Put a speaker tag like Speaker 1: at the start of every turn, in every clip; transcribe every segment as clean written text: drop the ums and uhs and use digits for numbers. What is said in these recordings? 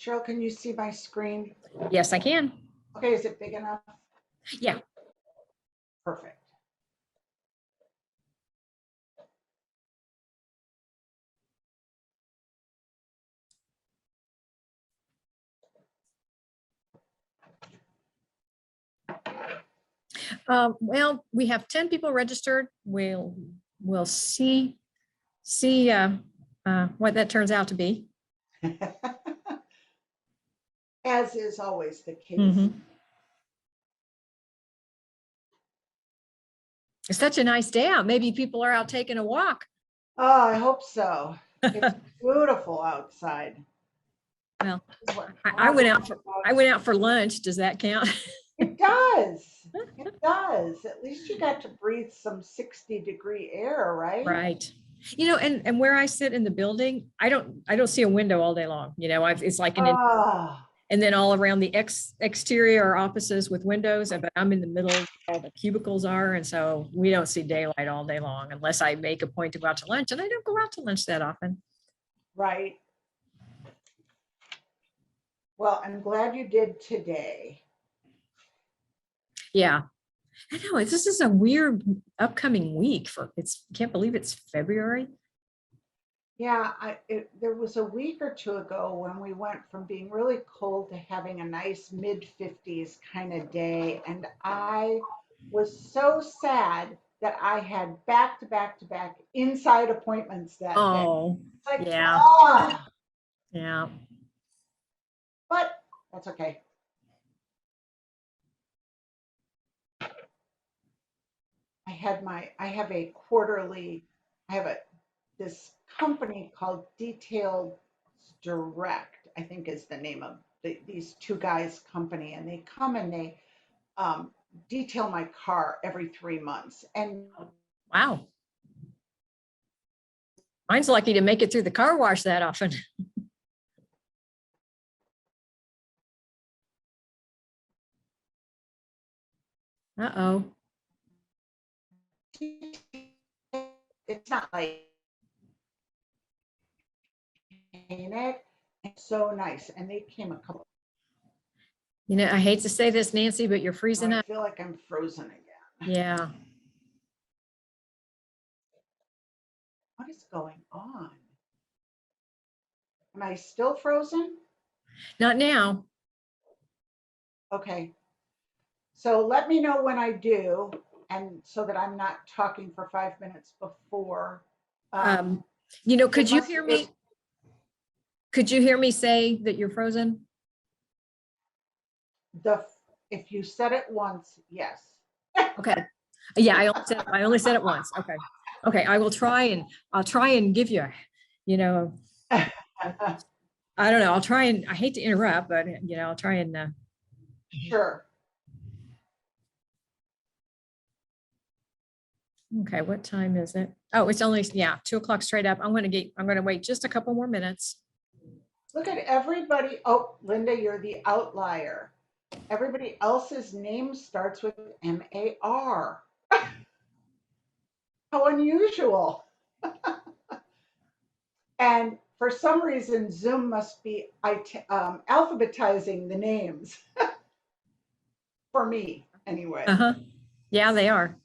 Speaker 1: Cheryl, can you see my screen?
Speaker 2: Yes, I can.
Speaker 1: Okay, is it big enough?
Speaker 2: Yeah.
Speaker 1: Perfect.
Speaker 2: Well, we have 10 people registered. We'll see what that turns out to be.
Speaker 1: As is always the case.
Speaker 2: Mhm. It's such a nice day out. Maybe people are out taking a walk.
Speaker 1: Oh, I hope so. It's beautiful outside.
Speaker 2: Well, I went out for lunch. Does that count?
Speaker 1: It does. It does. At least you got to breathe some 60-degree air, right?
Speaker 2: Right. You know, and where I sit in the building, I don't see a window all day long. You know, it's like and then all around the exterior are offices with windows, but I'm in the middle where all the cubicles are. And so we don't see daylight all day long unless I make a point to go out to lunch, and I don't go out to lunch that often.
Speaker 1: Right. Well, I'm glad you did today.
Speaker 2: Yeah. I know this is a weird upcoming week can't believe it's February.
Speaker 1: Yeah, there was a week or two ago when we went from being really cold to having a nice mid-50s kind of day. And I was so sad that I had back to back to back inside appointments that day.
Speaker 2: Oh,
Speaker 1: Like,
Speaker 2: yeah.
Speaker 1: ah!
Speaker 2: Yeah.
Speaker 1: But that's okay. I have this company called Detailed Direct, I think is the name of these two guys' company, and they come and they detail my car every 3 months. And
Speaker 2: Wow. Mine's lucky to make it through the car wash that often. Uh-oh.
Speaker 1: it's not like it. It's so nice. And they came a couple.
Speaker 2: You know, I hate to say this, Nancy, but you're freezing
Speaker 1: I
Speaker 2: up.
Speaker 1: feel like I'm frozen again.
Speaker 2: Yeah.
Speaker 1: What is going on? Am I still frozen?
Speaker 2: Not now.
Speaker 1: Okay. So let me know when I do, and so that I'm not talking for 5 minutes before.
Speaker 2: You know, could you hear me? Could you hear me say that you're frozen?
Speaker 1: If you said it once, yes.
Speaker 2: Okay. Yeah, I only said it once. Okay. Okay, I'll try and give you, you know, I don't know. I hate to interrupt, but you know, I'll try and
Speaker 1: Sure.
Speaker 2: Okay, what time is it? Oh, it's only 2 o'clock straight up. I'm gonna wait just a couple more minutes.
Speaker 1: Look at everybody. Oh, Linda, you're the outlier. Everybody else's name starts with M-A-R. How unusual. And for some reason, Zoom must be alphabetizing the names. For me, anyway.
Speaker 2: Uh-huh. Yeah, they are.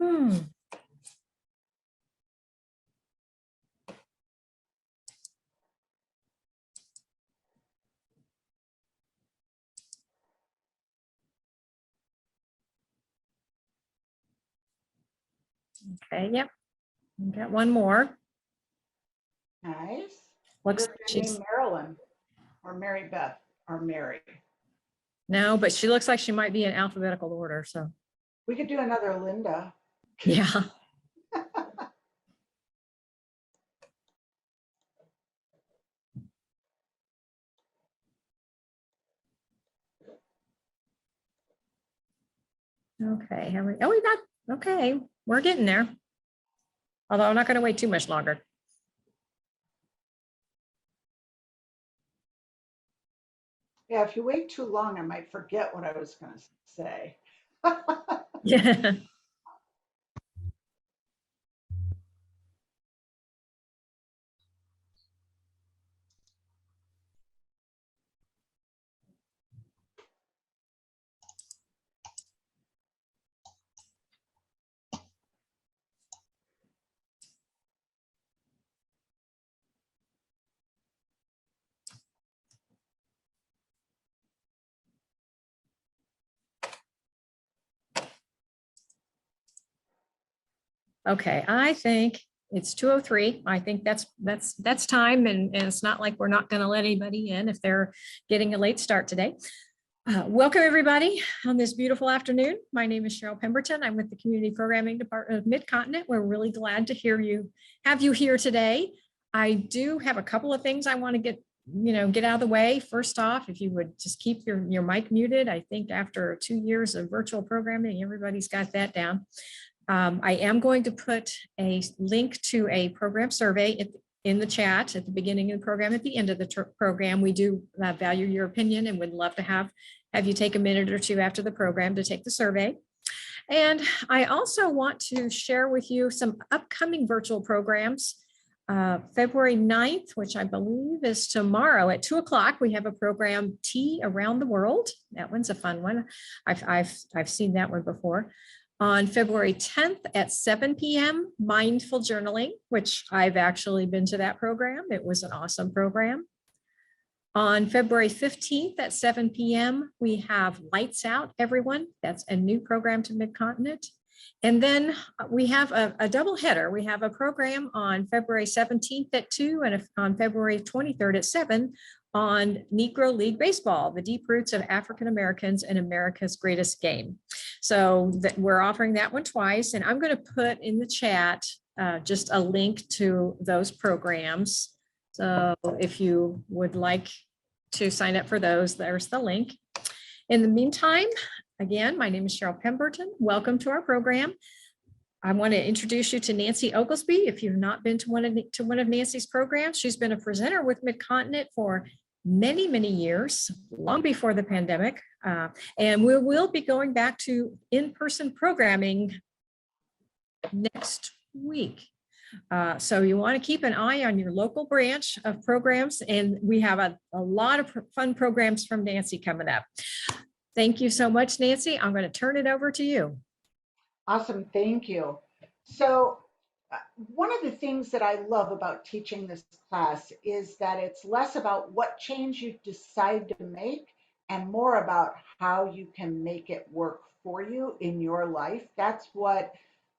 Speaker 2: Hmm. Okay, yep. Got one more.
Speaker 1: Nice.
Speaker 2: Looks
Speaker 1: like she's Marilyn or Mary Beth or Mary.
Speaker 2: No, but she looks like she might be in alphabetical order. So
Speaker 1: we could do another Linda.
Speaker 2: Yeah. Okay, oh, we got, okay, we're getting there. Although I'm not going to wait too much longer.
Speaker 1: Yeah, if you wait too long, I might forget what I was going to say.
Speaker 2: Yeah. Okay, I think it's 2:03. I think that's time, and it's not like we're not going to let anybody in if they're getting a late start today. Welcome everybody on this beautiful afternoon. My name is Cheryl Pemberton. I'm with the Community Programming Department of Mid-Continent. We're really glad to have you here today. I do have a couple of things I want to get out of the way. First off, if you would just keep your mic muted. I think after 2 years of virtual programming, everybody's got that down. I am going to put a link to a program survey in the chat at the beginning of the program. At the end of the program, we do value your opinion and would love to have you take a minute or two after the program to take the survey. And I also want to share with you some upcoming virtual programs. February 9th, which I believe is tomorrow at 2 o'clock, we have a program, Tea Around the World. That one's a fun one. I've seen that one before. On February 10th at 7 p.m., Mindful Journaling, which I've actually been to that program. It was an awesome program. On February 15th at 7 p.m., we have Lights Out, Everyone. That's a new program to Mid-Continent. And then we have a double header. We have a program on February 17th at 2 and on February 23rd at 7 on Negro League Baseball, the deep roots of African Americans and America's greatest game. So we're offering that one twice, and I'm going to put in the chat just a link to those programs. So if you would like to sign up for those, there's the link. In the meantime, again, my name is Cheryl Pemberton. Welcome to our program. I want to introduce you to Nancy Oglesby. If you've not been to one of Nancy's programs, she's been a presenter with Mid-Continent for many, many years, long before the pandemic. And we will be going back to in-person programming next week. So you want to keep an eye on your local branch of programs, and we have a lot of fun programs from Nancy coming up. Thank you so much, Nancy. I'm going to turn it over to you.
Speaker 1: Awesome, thank you. So one of the things that I love about teaching this class is that it's less about what change you decide to make and more about how you can make it work for you in your life. That's what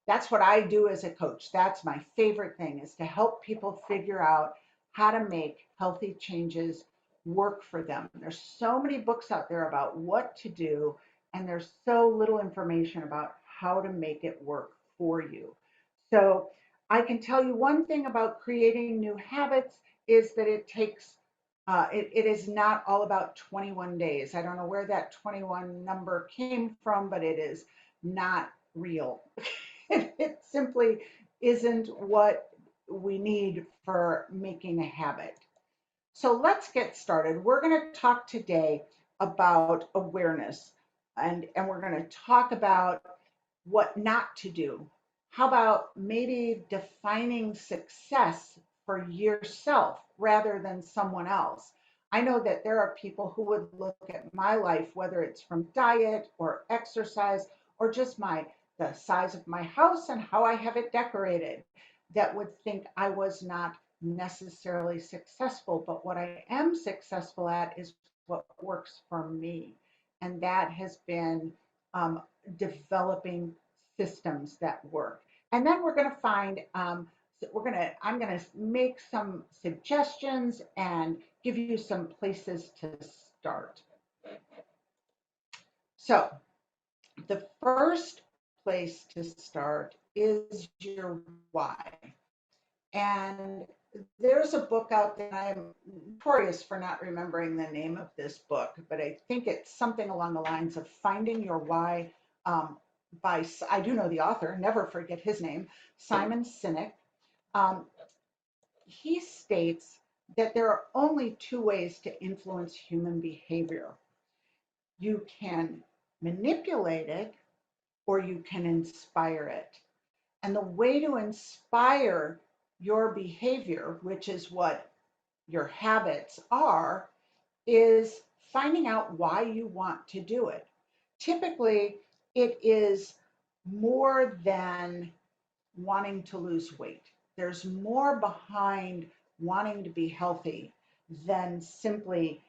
Speaker 1: I do as a coach. That's my favorite thing, is to help people figure out how to make healthy changes work for them. There's so many books out there about what to do, and there's so little information about how to make it work for you. So I can tell you one thing about creating new habits is that it takes, it is not all about 21 days. I don't know where that 21 number came from, but it is not real. It simply isn't what we need for making a habit. So let's get started. We're going to talk today about awareness, and we're going to talk about what not to do. How about maybe defining success for yourself rather than someone else? I know that there are people who would look at my life, whether it's from diet or exercise or just the size of my house and how I have it decorated, that would think I was not necessarily successful. But what I am successful at is what works for me. And that has been developing systems that work. And then we're going to find, I'm going to make some suggestions and give you some places to start. So the first place to start is your why. And there's a book out there, I'm notorious for not remembering the name of this book, but I think it's something along the lines of Finding Your Why, I do know the author, never forget his name, Simon Sinek. Um, he states that there are only two ways to influence human behavior. You can manipulate it or you can inspire it. And the way to inspire your behavior, which is what your habits are, is finding out why you want to do it. Typically, it is more than wanting to lose weight. There's more behind wanting to be healthy than simply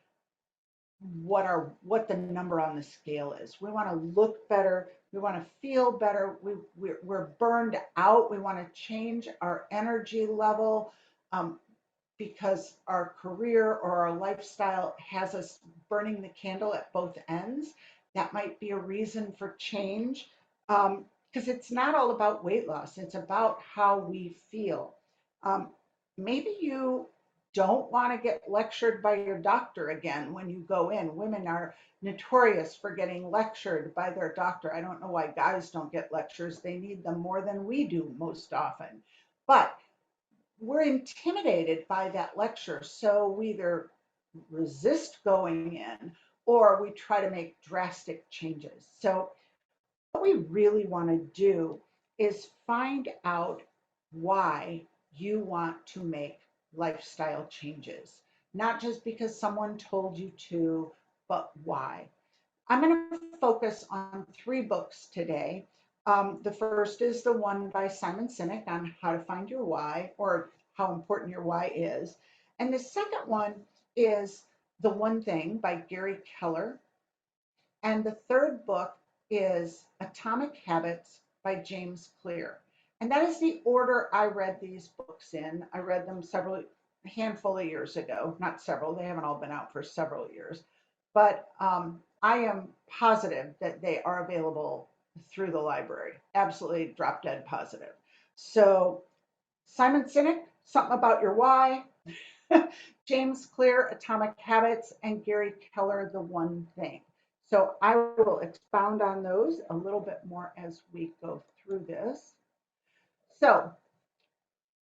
Speaker 1: what the number on the scale is. We want to look better. We want to feel better. We're burned out. We want to change our energy level. Because our career or our lifestyle has us burning the candle at both ends. That might be a reason for change. Because it's not all about weight loss, it's about how we feel. Um, Maybe you don't want to get lectured by your doctor again when you go in. Women are notorious for getting lectured by their doctor. I don't know why guys don't get lectures. They need them more than we do most often. But we're intimidated by that lecture. So we either resist going in or we try to make drastic changes. So, what we really want to do is find out why you want to make lifestyle changes, not just because someone told you to, but why. I'm going to focus on three books today. The first is the one by Simon Sinek on how to find your why or how important your why is. And the second one is The One Thing by Gary Keller. And the third book is Atomic Habits by James Clear. And that is the order I read these books in. I read them a handful of years ago, not several, they haven't all been out for several years. But I am positive that they are available through the library. Absolutely drop dead positive. So, Simon Sinek, Something About Your Why, James Clear, Atomic Habits, and Gary Keller, The One Thing. So I will expound on those a little bit more as we go through this. So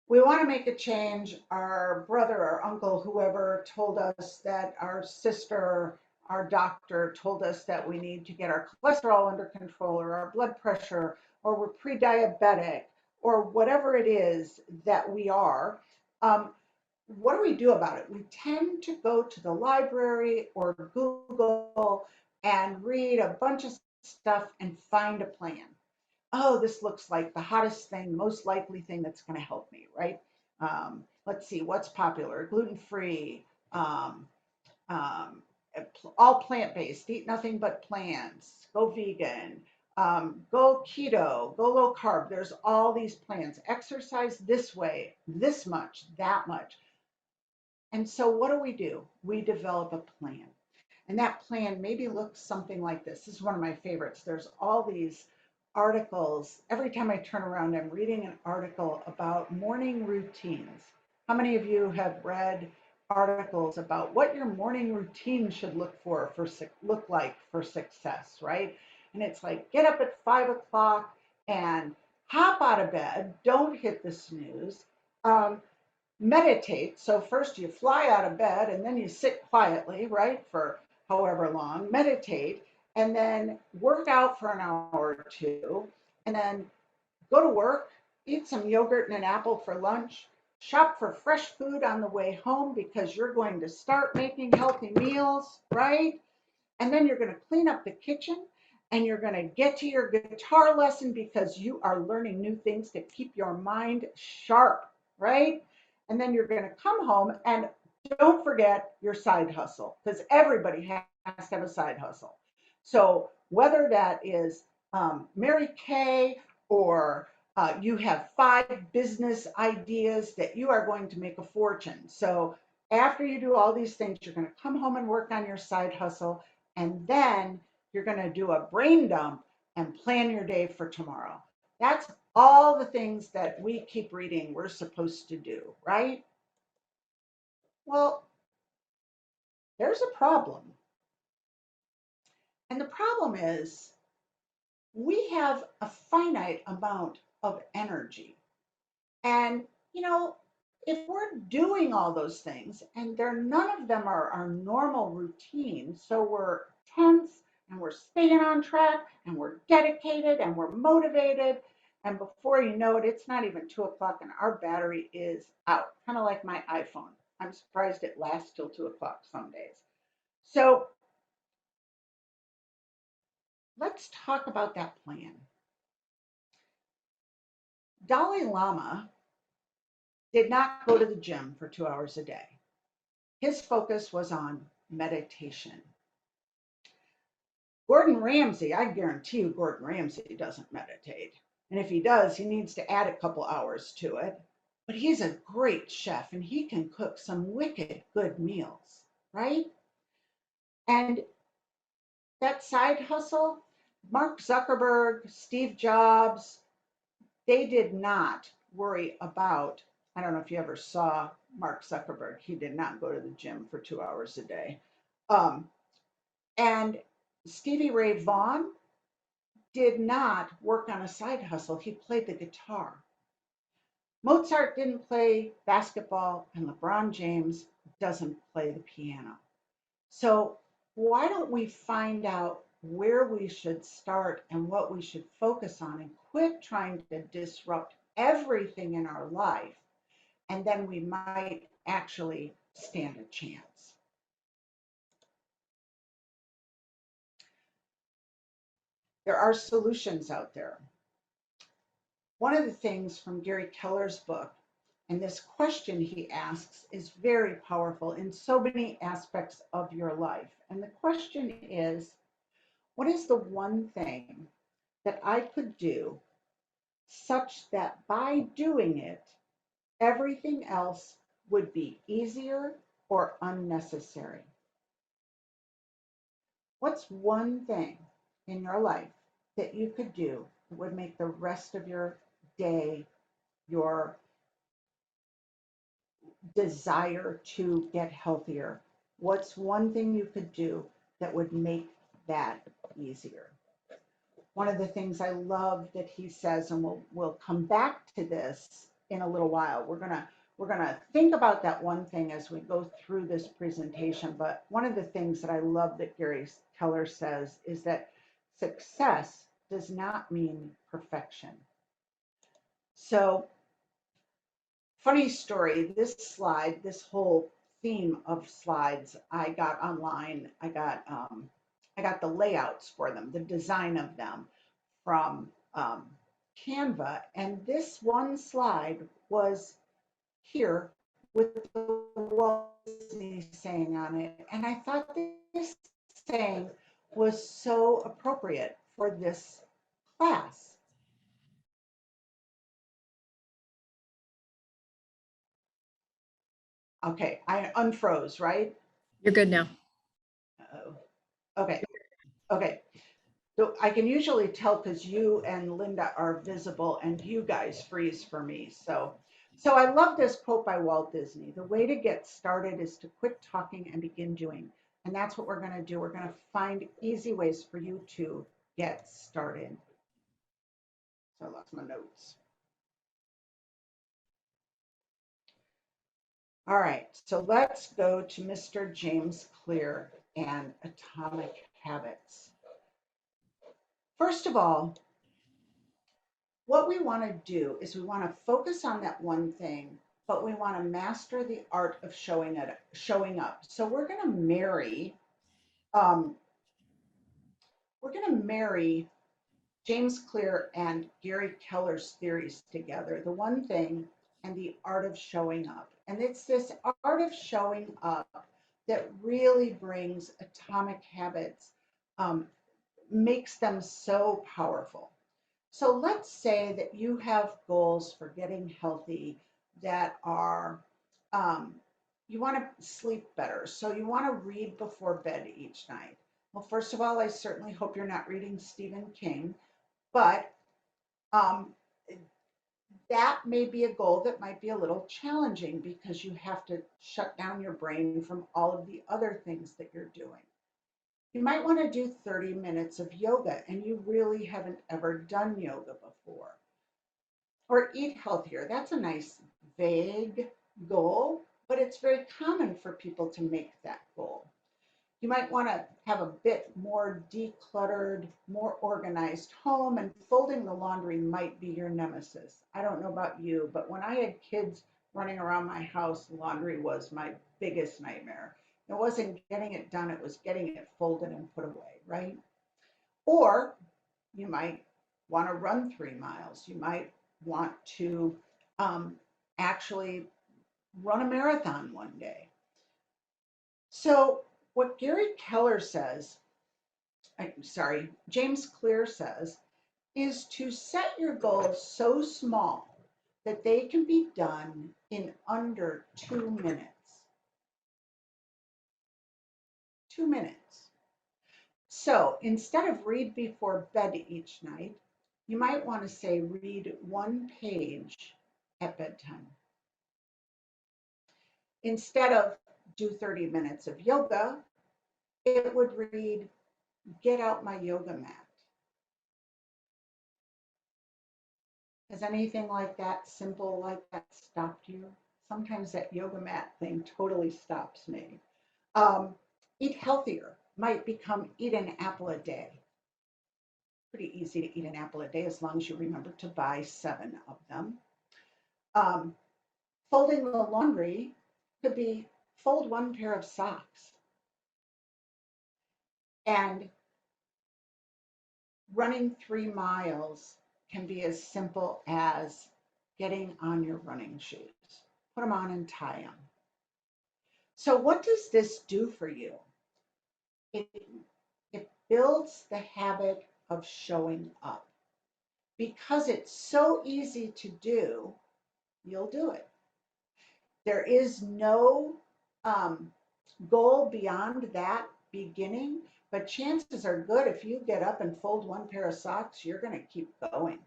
Speaker 1: we want to make a change. Our brother, our uncle, whoever told us that, our sister, our doctor told us that we need to get our cholesterol under control or our blood pressure or we're pre-diabetic or whatever it is that we are. What do we do about it? We tend to go to the library or Google and read a bunch of stuff and find a plan. Oh, this looks like the hottest thing, most likely thing that's going to help me, right? Let's see, what's popular? Gluten free, um, um, all plant based, eat nothing but plants, go vegan, go keto, go low carb. There's all these plans. Exercise this way, this much, that much. And so what do? We develop a plan. And that plan maybe looks something like this. This is one of my favorites. There's all these articles. Every time I turn around, I'm reading an article about morning routines. How many of you have read articles about what your morning routine should look like for success, right? And it's like get up at 5 o'clock and hop out of bed. Don't hit the snooze. Um, Meditate. So first you fly out of bed and then you sit quietly, right, for however long, meditate, and then work out for an hour or two, and then go to work, eat some yogurt and an apple for lunch, shop for fresh food on the way home because you're going to start making healthy meals, right? And then you're going to clean up the kitchen and you're going to get to your guitar lesson because you are learning new things to keep your mind sharp, right? And then you're going to come home and don't forget your side hustle because everybody has to have a side hustle. So whether that is Mary Kay or you have 5 business ideas that you are going to make a fortune. So after you do all these things, you're going to come home and work on your side hustle and then you're going to do a brain dump and plan your day for tomorrow. That's all the things that we keep reading we're supposed to do, right? Well, there's a problem. And the problem is we have a finite amount of energy. And, you know, if we're doing all those things and none of them are our normal routine, so we're tense and we're staying on track and we're dedicated and we're motivated. And before you know it, it's not even 2 o'clock and our battery is out, kind of like my iPhone. I'm surprised it lasts till 2 o'clock some days. So let's talk about that plan. Dalai Lama did not go to the gym for 2 hours a day. His focus was on meditation. Gordon Ramsay, I guarantee you, Gordon Ramsay doesn't meditate. And if he does, he needs to add a couple hours to it. But he's a great chef and he can cook some wicked good meals, right? And that side hustle, Mark Zuckerberg, Steve Jobs, they did not worry about. I don't know if you ever saw Mark Zuckerberg. He did not go to the gym for 2 hours a day. Um, and Stevie Ray Vaughan did not work on a side hustle. He played the guitar. Mozart didn't play basketball, and LeBron James doesn't play the piano. So, why don't we find out where we should start and what we should focus on and quit trying to disrupt everything in our life? And then we might actually stand a chance. There are solutions out there. One of the things from Gary Keller's book, and this question he asks, is very powerful in so many aspects of your life. And the question is, what is the one thing that I could do such that by doing it, everything else would be easier or unnecessary? What's one thing in your life that you could do that would make the rest of your day, your desire to get healthier? What's one thing you could do that would make that easier? One of the things I love that he says, and we'll come back to this in a little while. We're gonna think about that one thing as we go through this presentation. But one of the things that I love that Gary Keller says is that success does not mean perfection. So, funny story, this slide, this whole theme of slides, I got online. I got the layouts for them, the design of them from Canva, and this one slide was here with the Walt Disney saying on it, and I thought this saying was so appropriate for this class. Okay, I unfroze, right?
Speaker 2: You're good now.
Speaker 1: Uh-oh. Okay, okay. So I can usually tell because you and Linda are visible and you guys freeze for me. So I love this quote by Walt Disney. The way to get started is to quit talking and begin doing. And that's what we're going to do. We're going to find easy ways for you to get started. So I lost my notes. All right, so let's go to Mr. James Clear and Atomic Habits. First of all, what we want to do is we want to focus on that one thing, but we want to master the art of showing up. So um, we're going to marry James Clear and Gary Keller's theories together, the one thing and the art of showing up. And it's this art of showing up that really brings atomic habits, um, makes them so powerful. So let's say that you have goals for getting healthy that are, um, you want to sleep better. So you want to read before bed each night. Well, first of all, I certainly hope you're not reading Stephen King, but um, that may be a goal that might be a little challenging because you have to shut down your brain from all of the other things that you're doing. You might want to do 30 minutes of yoga and you really haven't ever done yoga before. Or eat healthier. That's a nice vague goal, but it's very common for people to make that goal. You might want to have a bit more decluttered, more organized home, and folding the laundry might be your nemesis. I don't know about you, but when I had kids running around my house, laundry was my biggest nightmare. It wasn't getting it done, it was getting it folded and put away, right? Or you might want to run 3 miles. You might want to um, actually run a marathon one day. So, what Gary Keller says, I'm sorry, James Clear says, is to set your goals so small that they can be done in under 2 minutes. 2 minutes. So instead of read before bed each night, you might want to say read one page at bedtime. Instead of do 30 minutes of yoga, it would read get out my yoga mat. Has anything like that, simple like that, stopped you? Sometimes that yoga mat thing totally stops me. Um, Eat healthier might become eat an apple a day. Pretty easy to eat an apple a day as long as you remember to buy 7 of them. Um, Folding the laundry could be fold one pair of socks. And running 3 miles can be as simple as getting on your running shoes. Put them on and tie them. So, what does this do for you? It, it builds the habit of showing up. Because it's so easy to do, you'll do it. There is no um, goal beyond that beginning, but chances are good if you get up and fold one pair of socks, you're going to keep going.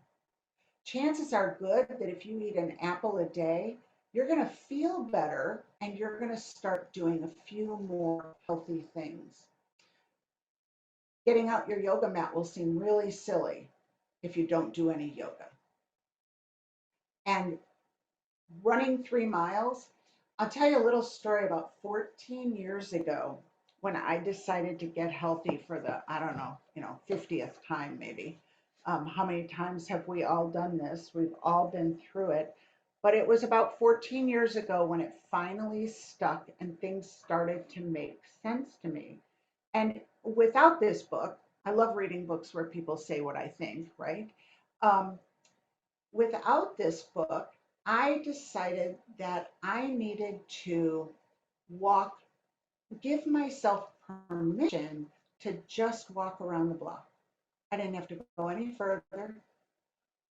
Speaker 1: Chances are good that if you eat an apple a day, you're going to feel better and you're going to start doing a few more healthy things. Getting out your yoga mat will seem really silly if you don't do any yoga. And running 3 miles, I'll tell you a little story about 14 years ago when I decided to get healthy for the, I don't know, 50th time maybe. How many times have we all done this? We've all been through it. But it was about 14 years ago when it finally stuck and things started to make sense to me. And without this book, I love reading books where people say what I think, right? Um, Without this book, I decided that I needed to walk, give myself permission to just walk around the block. I didn't have to go any further.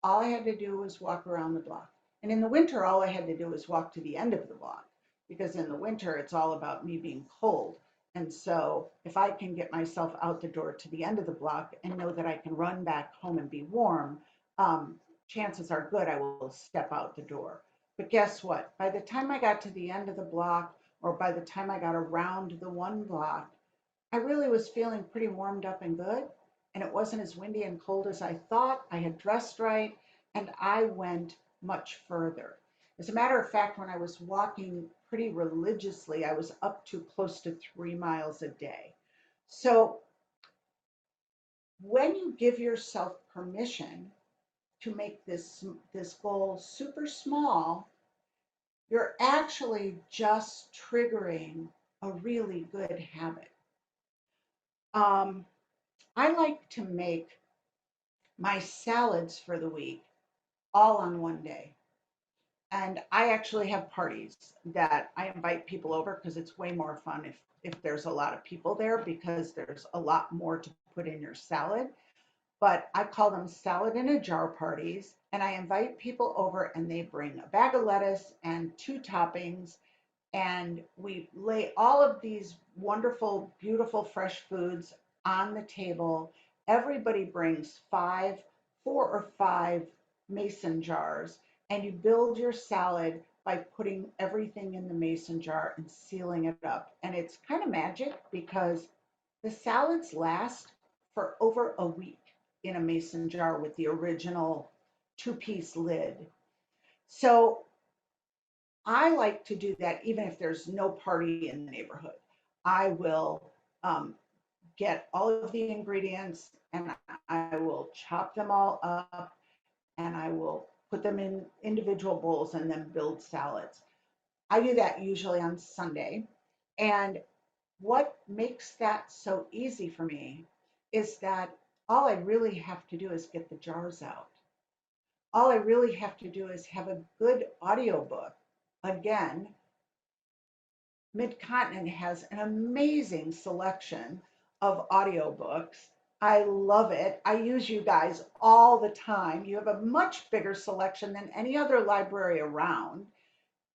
Speaker 1: All I had to do was walk around the block. And in the winter, all I had to do was walk to the end of the block because in the winter, it's all about me being cold. And so if I can get myself out the door to the end of the block and know that I can run back home and be warm, chances are good I will step out the door. But guess what? By the time I got to the end of the block, or by the time I got around the one block, I really was feeling pretty warmed up and good. And it wasn't as windy and cold as I thought. I had dressed right, and I went much further. As a matter of fact, when I was walking pretty religiously, I was up to close to 3 miles a day. So when you give yourself permission to make this goal super small, you're actually just triggering a really good habit. Um, I like to make my salads for the week all on one day. And I actually have parties that I invite people over because it's way more fun if there's a lot of people there because there's a lot more to put in your salad. But I call them salad in a jar parties. And I invite people over and they bring a bag of lettuce and 2 toppings. And we lay all of these wonderful, beautiful, fresh foods on the table. Everybody brings 4 or 5 mason jars. And you build your salad by putting everything in the mason jar and sealing it up. And it's kind of magic because The salads last for over a week in a mason jar with the original two-piece lid. So I like to do that even if there's no party in the neighborhood. I will get all of the ingredients and I will chop them all up and I will put them in individual bowls and then build salads. I do that usually on Sunday. And what makes that so easy for me is that all I really have to do is get the jars out. All I really have to do is have a good audiobook. Again, Midcontinent has an amazing selection of audiobooks. I love it. I use you guys all the time. You have a much bigger selection than any other library around.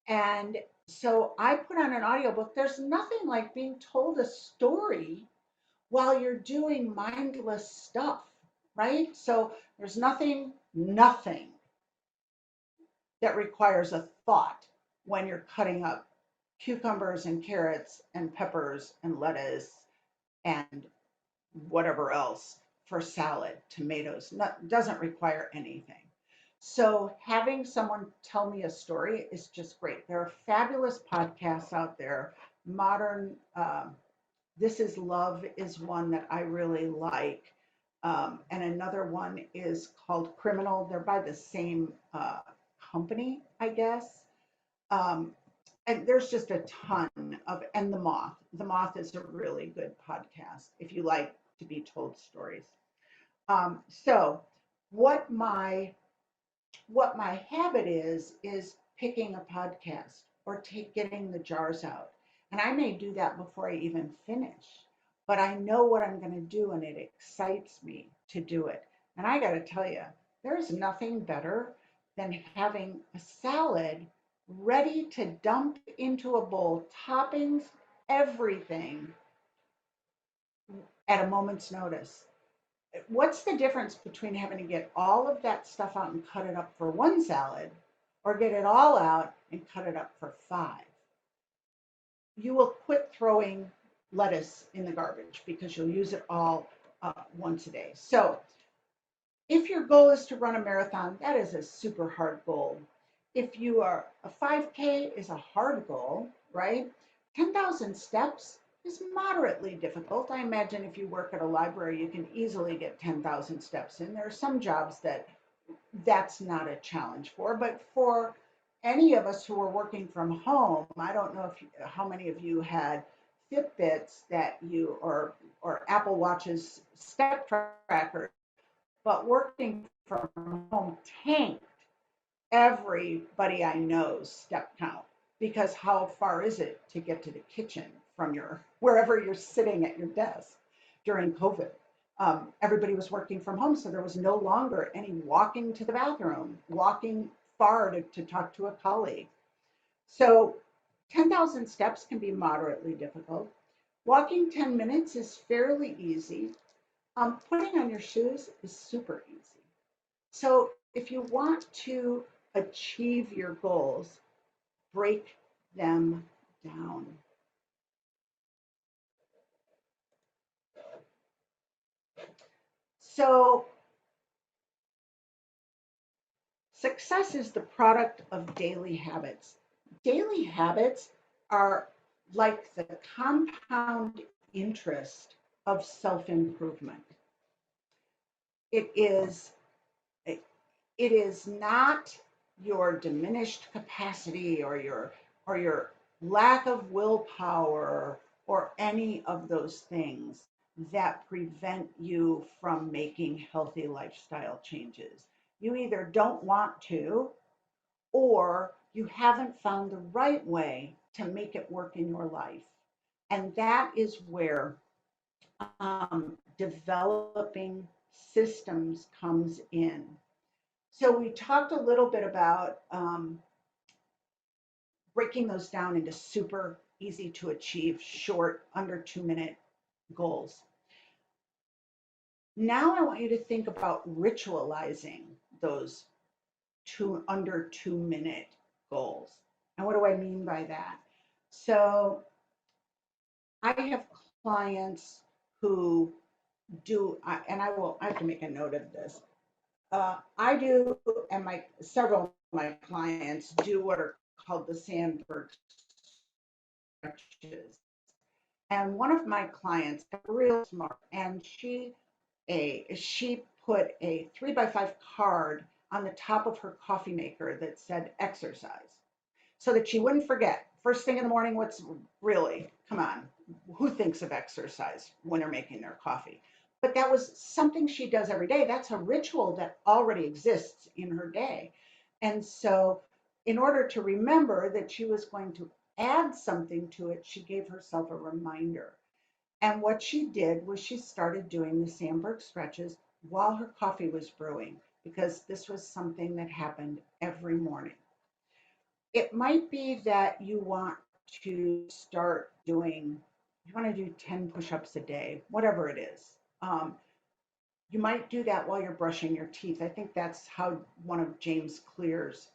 Speaker 1: And so I put on an audiobook. There's nothing like being told a story while you're doing mindless stuff, right? So there's nothing that requires a thought when you're cutting up cucumbers and carrots and peppers and lettuce and whatever else for salad, tomatoes, doesn't require anything. So having someone tell me a story is just great. There are fabulous podcasts out there. Modern, This Is Love is one that I really like. And another one is called Criminal. They're by the same company, I guess. Um, and there's just a ton of, and The Moth. The Moth is a really good podcast if you like to be told stories. So what my habit is picking a podcast or getting the jars out. And I may do that before I even finish, but I know what I'm going to do and it excites me to do it. And I got to tell you, there's nothing better than having a salad ready to dump into a bowl, toppings, everything at a moment's notice. What's the difference between having to get all of that stuff out and cut it up for one salad or get it all out and cut it up for five? You will quit throwing lettuce in the garbage because you'll use it all once a day. So if your goal is to run a marathon, that is a super hard goal. If you are a 5K is a hard goal, right? 10,000 steps is moderately difficult. I imagine if you work at a library, you can easily get 10,000 steps in. There are some jobs that that's not a challenge for, but for any of us who are working from home, I don't know how many of you had Fitbits that or Apple Watches step trackers, but working from home tanked everybody I know's step count because how far is it to get to the kitchen from wherever you're sitting at your desk during COVID? Everybody was working from home, so there was no longer any walking to the bathroom, walking far to talk to a colleague. So 10,000 steps can be moderately difficult. Walking 10 minutes is fairly easy. Putting on your shoes is super easy. So if you want to achieve your goals, break them down. So success is the product of daily habits. Daily habits are like the compound interest of self-improvement. It is not your diminished capacity or your lack of willpower or any of those things that prevent you from making healthy lifestyle changes. You either don't want to or you haven't found the right way to make it work in your life. And that is where developing systems comes in. So we talked a little bit about breaking those down into super easy to achieve, short, under 2-minute goals. Now I want you to think about ritualizing those under 2-minute goals. And what do I mean by that? So I have clients who and I have to make a note of this. I do, and several of my clients do what are called the Sandberg stretches. And one of my clients, real smart, and she put a 3x5 card on the top of her coffee maker that said exercise, so that she wouldn't forget. First thing in the morning, what's really, come on, who thinks of exercise when they're making their coffee? But that was something she does every day. That's a ritual that already exists in her day. And so, in order to remember that she was going to add something to it, she gave herself a reminder. And what she did was she started doing the Sandberg stretches while her coffee was brewing, because this was something that happened every morning. It might be that you want to start doing, you want to do 10 push ups a day, whatever it is. You might do that while you're brushing your teeth. I think that's how one of James Clear's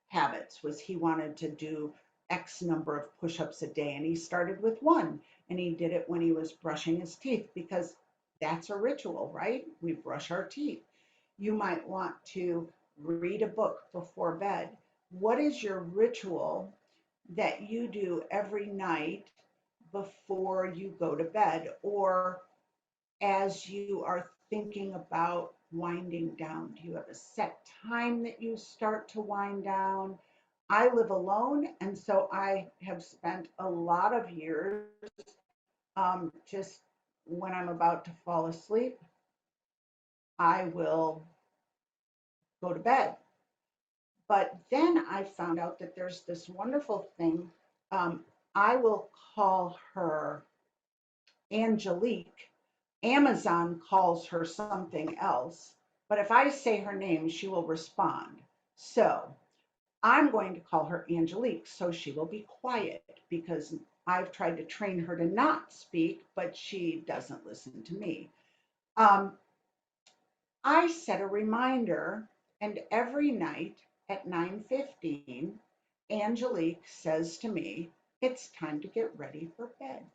Speaker 1: habits was. He wanted to do X number of push-ups a day, and he started with one, and he did it when he was brushing his teeth, because that's a ritual, right? We brush our teeth. You might want to read a book before bed. What is your ritual that you do every night before you go to bed, or as you are thinking about winding down? Do you have a set time that you start to wind down? I live alone, and so I have spent a lot of years just when I'm about to fall asleep, I will go to bed. But then I found out that there's this wonderful thing. I will call her Angelique. Amazon calls her something else, but if I say her name, she will respond. So I'm going to call her Angelique, so she will be quiet, because I've tried to train her to not speak, but she doesn't listen to me. Um, I set a reminder, and every night at 9:15, Angelique says to me, "It's time to get ready for bed."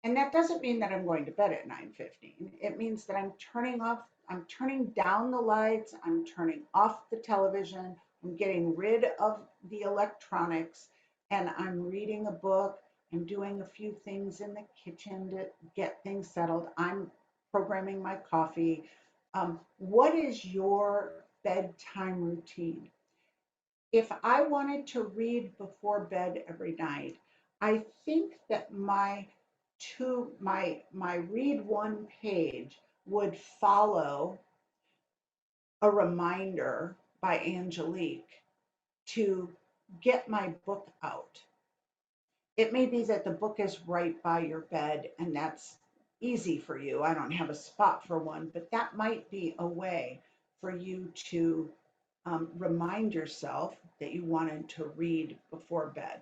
Speaker 1: And that doesn't mean that I'm going to bed at 9:15. It means that I'm turning down the lights, I'm turning off the television, I'm getting rid of the electronics, and I'm reading a book. I'm doing a few things in the kitchen to get things settled. I'm programming my coffee. What is your bedtime routine? If I wanted to read before bed every night, I think that my read one page would follow a reminder by Angelique to get my book out. It may be that the book is right by your bed, and that's easy for you. I don't have a spot for one, but that might be a way for you to remind yourself that you wanted to read before bed.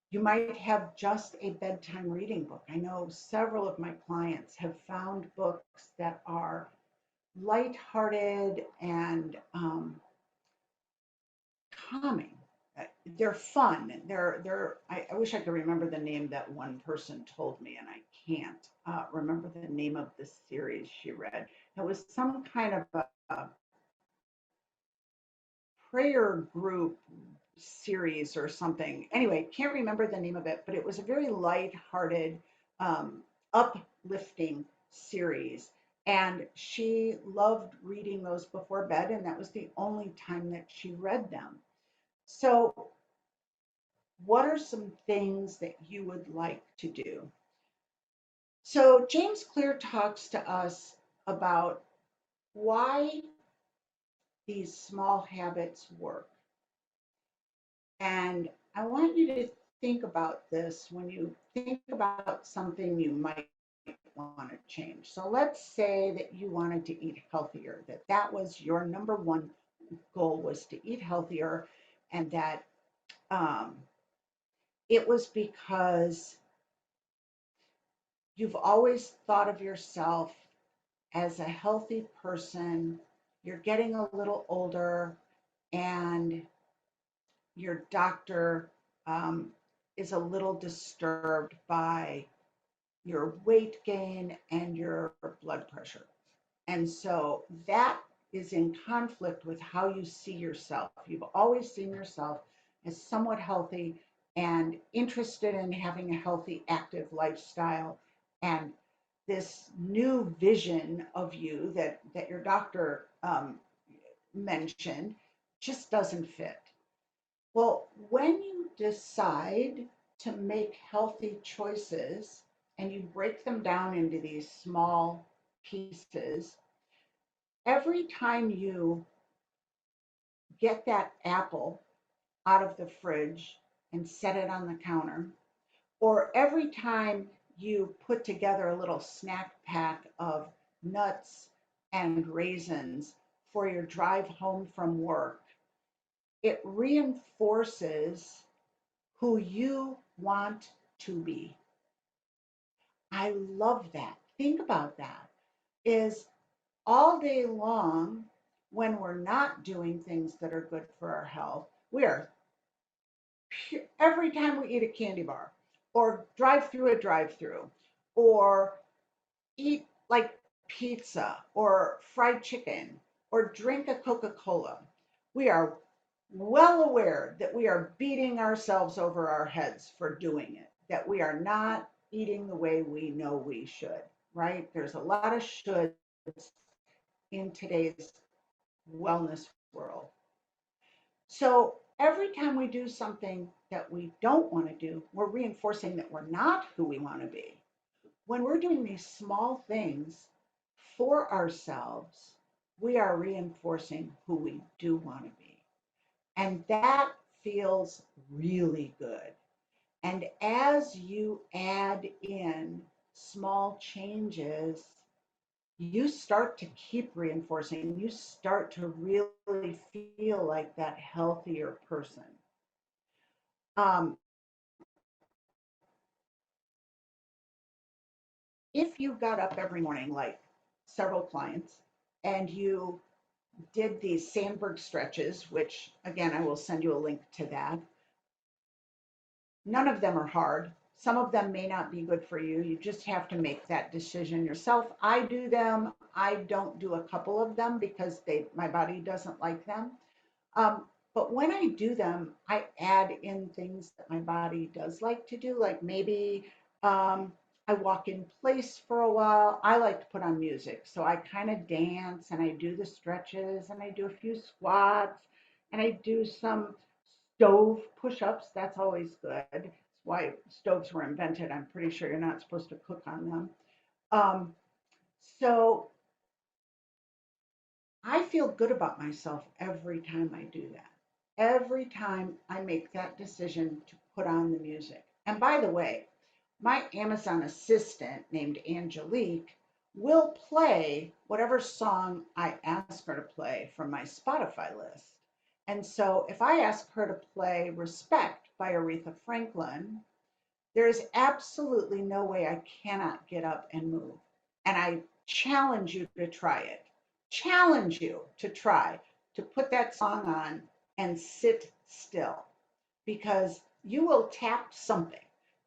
Speaker 1: You might have just a bedtime reading book. I know several of my clients have found books that are lighthearted and calming. They're fun. I wish I could remember the name that one person told me, and I can't remember the name of the series she read. It was some kind of a prayer group series or something. Anyway, can't remember the name of it, but it was a very light-hearted, uplifting series. And she loved reading those before bed, and that was the only time that she read them. So, what are some things that you would like to do? So, James Clear talks to us about why these small habits work. And I want you to think about this when you think about something you might want to change. So let's say that you wanted to eat healthier, that was your number one goal, was to eat healthier, and that um, it was because you've always thought of yourself as a healthy person. You're getting a little older, and your doctor is a little disturbed by your weight gain, and your blood pressure. And so that is in conflict with how you see yourself. You've always seen yourself as somewhat healthy and interested in having a healthy, active lifestyle. And this new vision of you that your doctor mentioned just doesn't fit. Well, when you decide to make healthy choices and you break them down into these small pieces, every time you get that apple out of the fridge and set it on the counter, or every time you put together a little snack pack of nuts and raisins for your drive home from work, it reinforces who you want to be. I love that. Think about that. Is all day long, when we're not doing things that are good for our health, we are, every time we eat a candy bar or drive through a drive through or eat like pizza or fried chicken or drink a Coca Cola, we are well aware that we are beating ourselves over our heads for doing it, that we are not eating the way we know we should, right? There's a lot of shoulds in today's wellness world. So every time we do something that we don't want to do, we're reinforcing that we're not who we want to be. When we're doing these small things for ourselves, we are reinforcing who we do want to be. And that feels really good. And as you add in small changes, you start to keep reinforcing, you start to really feel like that healthier person. Um, if you got up every morning, like several clients, and you did these Sandberg stretches, which again, I will send you a link to that. None of them are hard. Some of them may not be good for you. You just have to make that decision yourself. I do them. I don't do a couple of them because my body doesn't like them. Um, but when I do them, I add in things that my body does like to do, like maybe I walk in place for a while. I like to put on music. So I kind of dance and I do the stretches and I do a few squats and I do some stove push ups. That's always good. That's why stoves were invented. I'm pretty sure you're not supposed to cook on them. Um, so I feel good about myself every time I do that. Every time I make that decision to put on the music. And by the way, my Amazon assistant named Angelique will play whatever song I ask her to play from my Spotify list. And so if I ask her to play Respect by Aretha Franklin, there is absolutely no way I cannot get up and move. And I challenge you to try it. Challenge you to try to put that song on and sit still because you will tap something.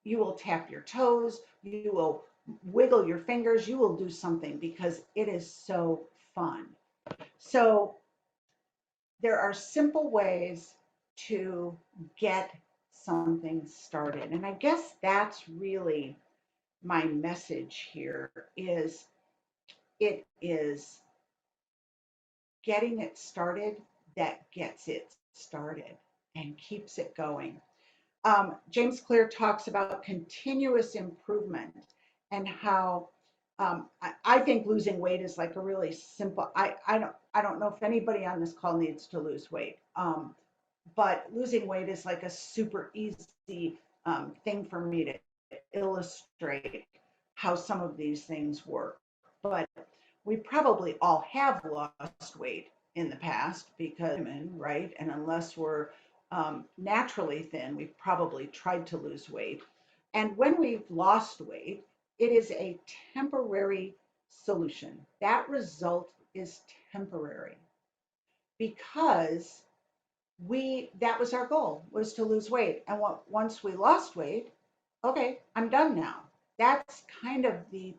Speaker 1: You will tap your toes, you will wiggle your fingers, you will do something because it is so fun. So there are simple ways to get something started. And I guess that's really my message here is it is getting it started that gets it started and keeps it going. James Clear talks about continuous improvement and how I think losing weight is like a really simple. I don't know if anybody on this call needs to lose weight, but losing weight is like a super easy thing for me to illustrate how some of these things work. But we probably all have lost weight in the past because women, right? And unless we're naturally thin, we've probably tried to lose weight. And when we've lost weight, it is a temporary solution. That result is temporary because that was our goal was to lose weight. And once we lost weight, okay, I'm done now. that's kind of the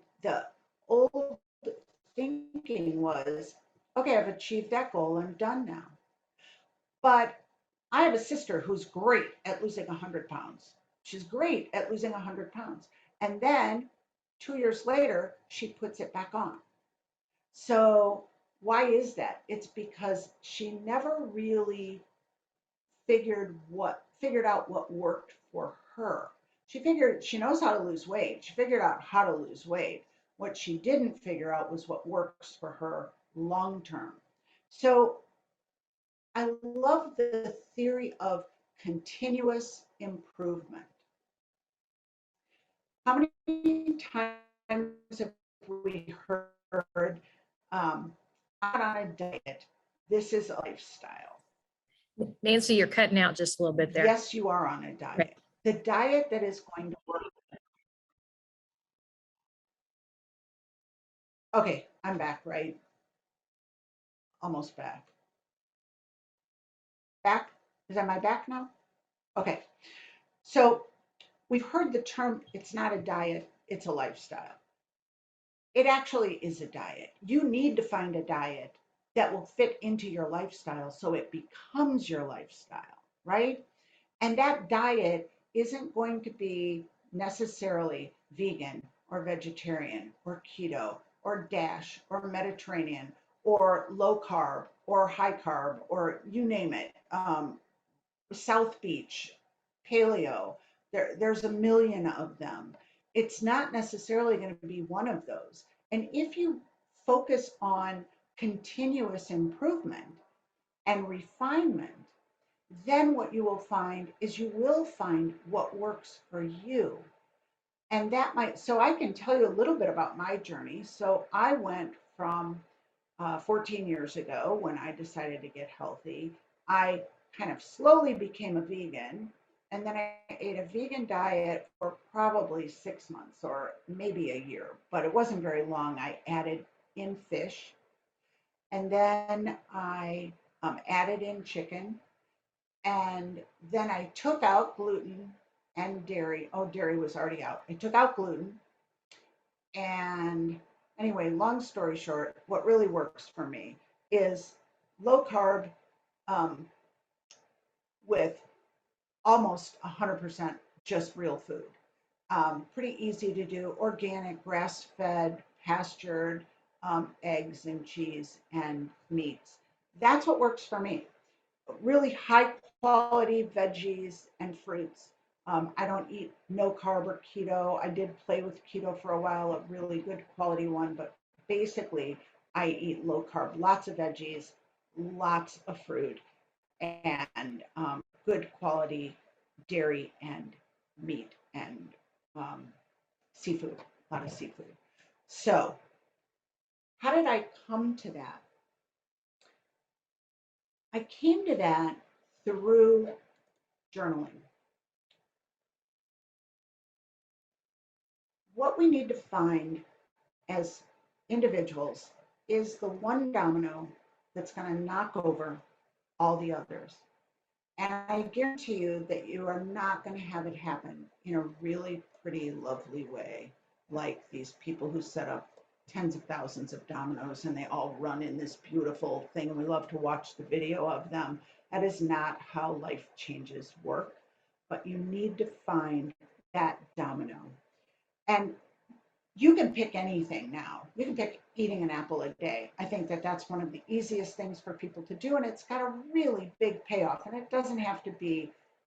Speaker 1: old thinking was, okay, I've achieved that goal, I'm done now. But I have a sister who's great at losing 100 pounds. She's great at losing 100 pounds. And then 2 years later, she puts it back on. So, why is that? It's because she never really figured out what worked for her. She knows how to lose weight. She figured out how to lose weight. What she didn't figure out was what works for her long term. So I love the theory of continuous improvement. How many times have we heard, I'm on a diet? This is a lifestyle.
Speaker 2: Nancy, you're cutting out just a little bit there.
Speaker 1: Yes, you are on a diet. The diet that is going to work. Okay, I'm back, right? Almost back. Back? Is that my back now? Okay. So we've heard the term, it's not a diet, it's a lifestyle. It actually is a diet. You need to find a diet that will fit into your lifestyle so it becomes your lifestyle, right? And that diet isn't going to be necessarily vegan or vegetarian or keto or DASH or Mediterranean or low carb or high carb or you name it, South Beach, paleo. There's a million of them. It's not necessarily going to be one of those. And if you focus on continuous improvement and refinement, then what you will find is you will find what works for you. And that might, so I can tell you a little bit about my journey. So I went from 14 years ago when I decided to get healthy. I kind of slowly became a vegan. And then I ate a vegan diet for probably 6 months or maybe a year, but it wasn't very long. I added in fish and then I added in chicken. And then I took out gluten and dairy. Oh, dairy was already out. I took out gluten. And anyway, long story short, what really works for me is low carb um, with almost 100% just real food. Pretty easy to do, organic, grass fed, pastured, eggs and cheese and meats. That's what works for me. Really high quality veggies and fruits. I don't eat no carb or keto. I did play with keto for a while, a really good quality one, but basically I eat low carb, lots of veggies, lots of fruit, and good quality dairy and meat and um, seafood, a lot of seafood. So, how did I come to that? I came to that through journaling. What we need to find as individuals is the one domino that's going to knock over all the others. And I guarantee you that you are not going to have it happen in a really pretty, lovely way, like these people who set up tens of thousands of dominoes and they all run in this beautiful thing. And we love to watch the video of them. That is not how life changes work. But you need to find that domino. And you can pick anything now. You can pick eating an apple a day. I think that that's one of the easiest things for people to do, and it's got a really big payoff. And it doesn't have to be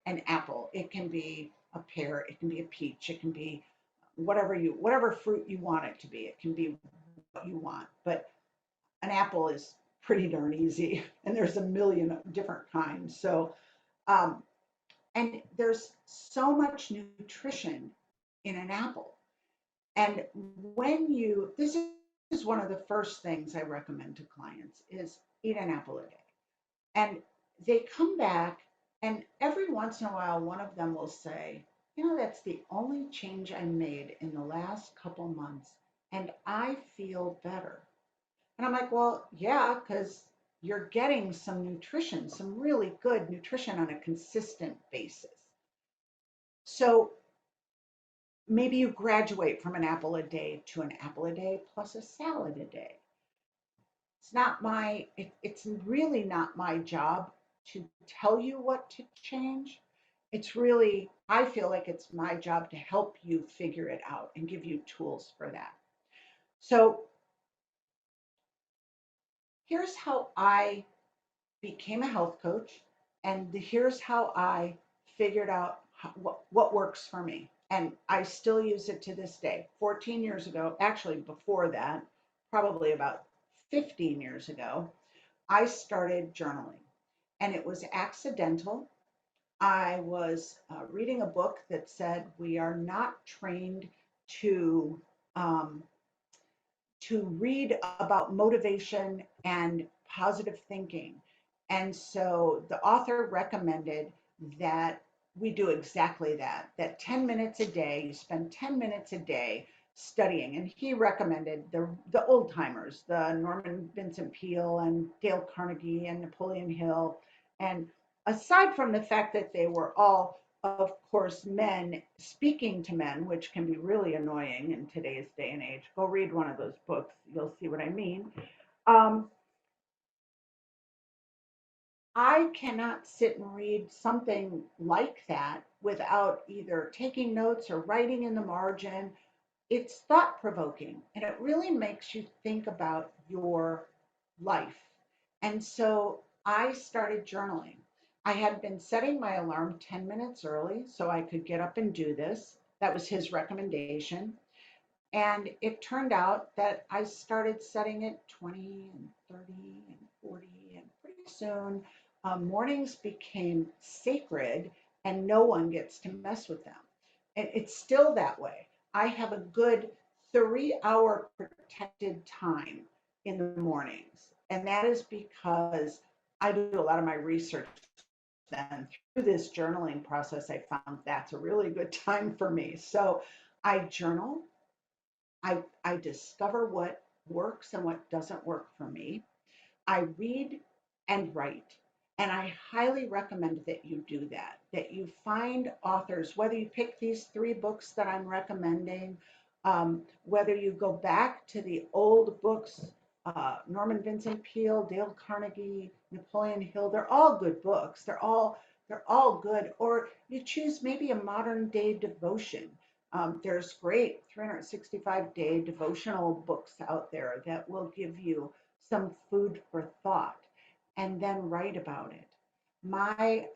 Speaker 1: an apple. It can be a pear. It can be a peach. It can be whatever fruit you want it to be. It can be what you want. But an apple is pretty darn easy, and there's a million different kinds. So, um, and there's so much nutrition in an apple. And this is one of the first things I recommend to clients is eat an apple a day. And they come back and every once in a while, one of them will say, that's the only change I made in the last couple months and I feel better. And I'm like, well, yeah, because you're getting some nutrition, some really good nutrition on a consistent basis. So maybe you graduate from an apple a day to an apple a day plus a salad a day. It's really not my job to tell you what to change. It's really, I feel like it's my job to help you figure it out and give you tools for that. So here's how I became a health coach, and here's how I figured out what works for me. And I still use it to this day. 14 years ago, actually before that, probably about 15 years ago, I started journaling, and it was accidental. I was reading a book that said we are not trained to um, to read about motivation and positive thinking. And so the author recommended that we do exactly that, that 10 minutes a day, you spend 10 minutes a day studying. And he recommended the old timers, the Norman Vincent Peale and Dale Carnegie and Napoleon Hill. And aside from the fact that they were all, of course, men speaking to men, which can be really annoying in today's day and age. Go read one of those books. You'll see what I mean. Um, I cannot sit and read something like that without either taking notes or writing in the margin. It's thought provoking and it really makes you think about your life. And so I started journaling. I had been setting my alarm 10 minutes early so I could get up and do this. That was his recommendation. And it turned out that I started setting it 20 and 30 and 40, and pretty soon mornings became sacred and no one gets to mess with them. And it's still that way. I have a good 3 hour protected time in the mornings. And that is because I do a lot of my research then. Through this journaling process, I found that's a really good time for me. So I journal. I discover what works and what doesn't work for me. I read and write. And I highly recommend that you do that, that you find authors, whether you pick these 3 books that I'm recommending, whether you go back to the old books, Norman Vincent Peale, Dale Carnegie, Napoleon Hill, they're all good books. They're all good. Or you choose maybe a modern day devotion. There's great 365-day devotional books out there that will give you some food for thought and then write about it. My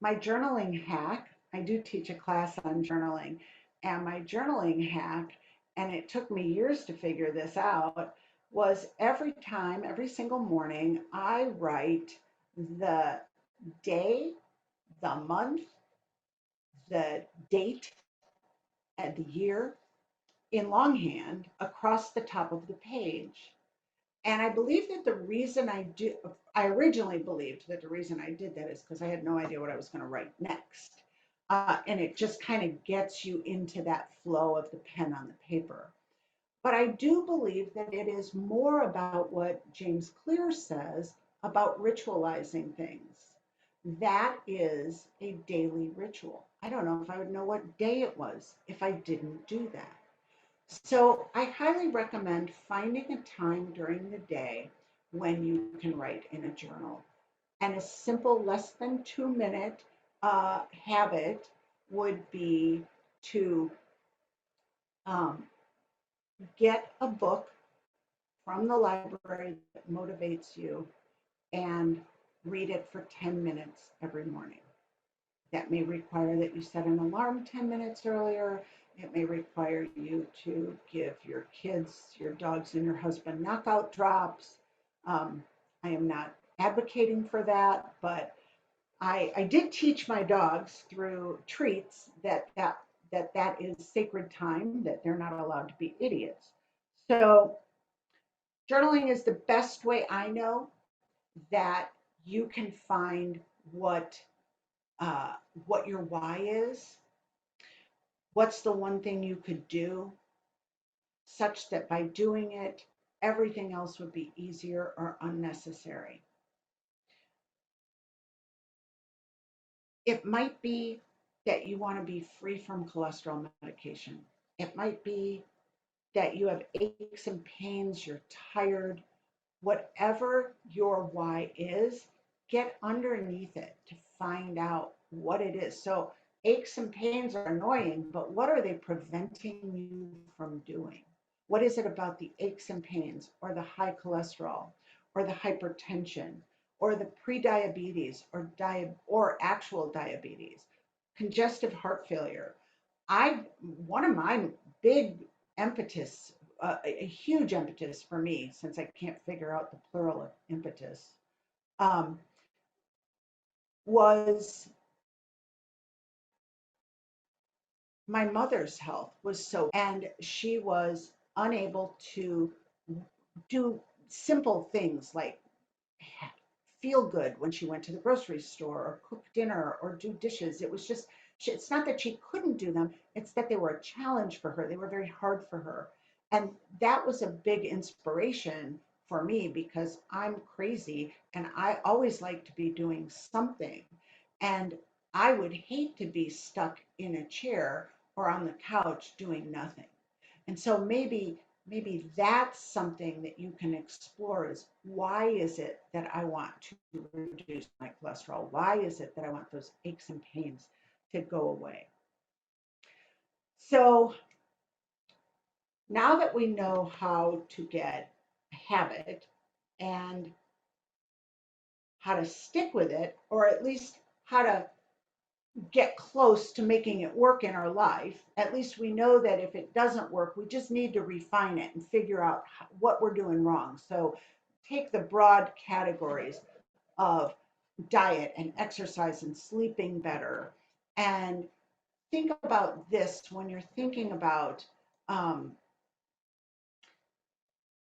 Speaker 1: journaling hack, I do teach a class on journaling, and my journaling hack, and it took me years to figure this out, was every single morning, I write the day, the month, the date, and the year in longhand across the top of the page. And I believe that I originally believed that the reason I did that is because I had no idea what I was going to write next. And it just kind of gets you into that flow of the pen on the paper. But I do believe that it is more about what James Clear says about ritualizing things. That is a daily ritual. I don't know if I would know what day it was if I didn't do that. So I highly recommend finding a time during the day when you can write in a journal. And a simple, less than 2 minute habit would be to um, get a book from the library that motivates you and read it for 10 minutes every morning. That may require that you set an alarm 10 minutes earlier. It may require you to give your kids, your dogs, and your husband knockout drops. I am not advocating for that, but I did teach my dogs through treats that is sacred time, that they're not allowed to be idiots. So journaling is the best way I know that you can find uh, what your why is, what's the one thing you could do, such that by doing it, everything else would be easier or unnecessary. It might be that you want to be free from cholesterol medication. It might be that you have aches and pains, you're tired. Whatever your why is, get underneath it to find out what it is. So, aches and pains are annoying, but what are they preventing you from doing? What is it about the aches and pains, or the high cholesterol, or the hypertension, or the prediabetes, or actual diabetes, congestive heart failure? I One of my big impetus, a huge impetus for me, since I can't figure out the plural of impetus, um, was my mother's health was so, and she was unable to do simple things like feel good when she went to the grocery store or cook dinner or do dishes. It was just, it's not that she couldn't do them, it's that they were a challenge for her. They were very hard for her. And that was a big inspiration for me because I'm crazy and I always like to be doing something. And I would hate to be stuck in a chair or on the couch doing nothing. And so maybe that's something that you can explore is, why is it that I want to reduce my cholesterol? Why is it that I want those aches and pains to go away? So now that we know how to get a habit and how to stick with it, or at least how to get close to making it work in our life, at least we know that if it doesn't work, we just need to refine it and figure out what we're doing wrong. So take the broad categories of diet and exercise and sleeping better, and think about this when you're thinking about um,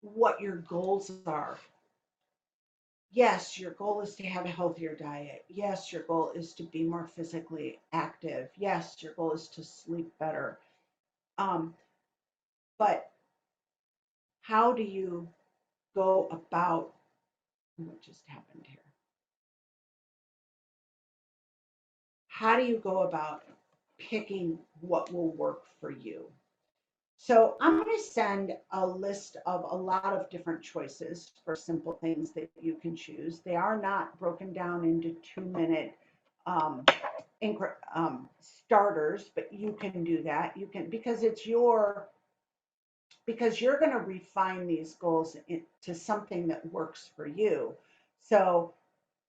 Speaker 1: what your goals are. Yes, your goal is to have a healthier diet. Yes, your goal is to be more physically active. Yes, your goal is to sleep better. Um, but how do you go about what just happened here? How do you go about picking what will work for you? So I'm going to send a list of a lot of different choices for simple things that you can choose. They are not broken down into 2-minute um, starters, but you can do that. You can, because you're going to refine these goals into something that works for you. So